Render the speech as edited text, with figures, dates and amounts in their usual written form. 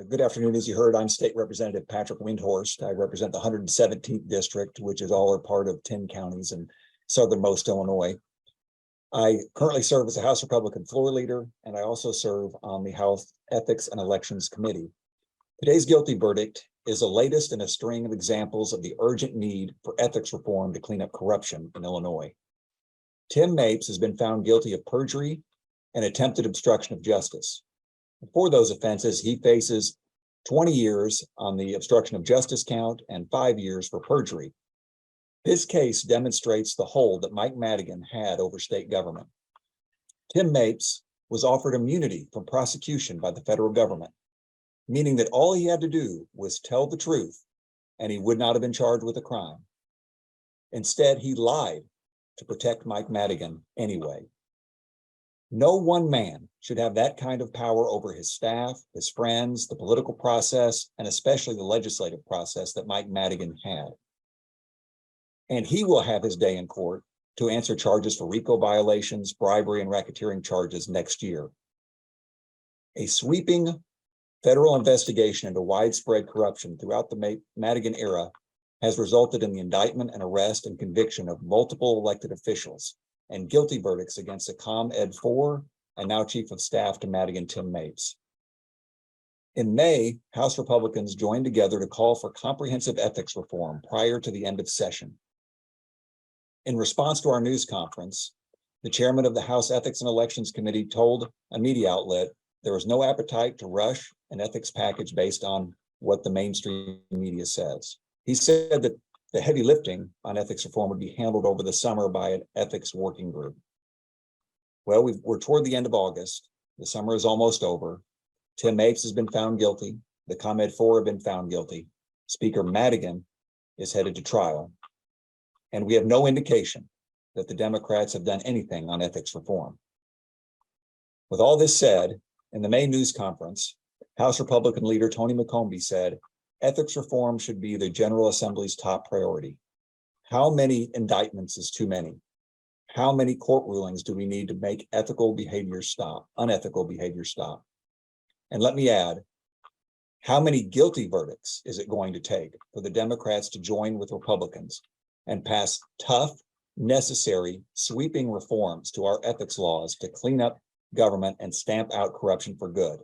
Good afternoon. As you heard, I'm State Representative Patrick Windhorst. I represent the 117th District, which is all or part of 10 counties in southernmost Illinois. I currently serve as a House Republican floor leader, and I also serve on the House Ethics and Elections Committee. Today's guilty verdict is the latest in a string of examples of the urgent need for ethics reform to clean up corruption in Illinois. Tim Mapes has been found guilty of perjury and attempted obstruction of justice. For those offenses, he faces 20 years on the obstruction of justice count and 5 years for perjury. This case demonstrates the hold that Mike Madigan had over state government. Tim Mapes was offered immunity from prosecution by the federal government, meaning that all he had to do was tell the truth and he would not have been charged with a crime. Instead, he lied to protect Mike Madigan anyway. No one man should have that kind of power over his staff, his friends, the political process, and especially the legislative process that Mike Madigan had. And he will have his day in court to answer charges for RICO violations, bribery, and racketeering charges next year. A sweeping federal investigation into widespread corruption throughout the Madigan era has resulted in the indictment and arrest and conviction of multiple elected officials and guilty verdicts against the ComEd 4 and now Chief of Staff to Madigan, Tim Mapes. In May, House Republicans joined together to call for comprehensive ethics reform prior to the end of session. In response to our news conference, the chairman of the House Ethics and Elections Committee told a media outlet there was no appetite to rush an ethics package based on what the mainstream media says. He said that the heavy lifting on ethics reform would be handled over the summer by an ethics working group. Well, we're toward the end of August. The summer is almost over. Tim Mapes has been found guilty. The ComEd 4 have been found guilty. Speaker Madigan is headed to trial. And we have no indication that the Democrats have done anything on ethics reform. With all this said, in the May news conference, House Republican leader Tony McCombie said, ethics reform should be the General Assembly's top priority. How many indictments is too many? How many court rulings do we need to make ethical behavior stop, unethical behavior stop? And let me add, how many guilty verdicts is it going to take for the Democrats to join with Republicans and pass tough, necessary, sweeping reforms to our ethics laws to clean up government and stamp out corruption for good?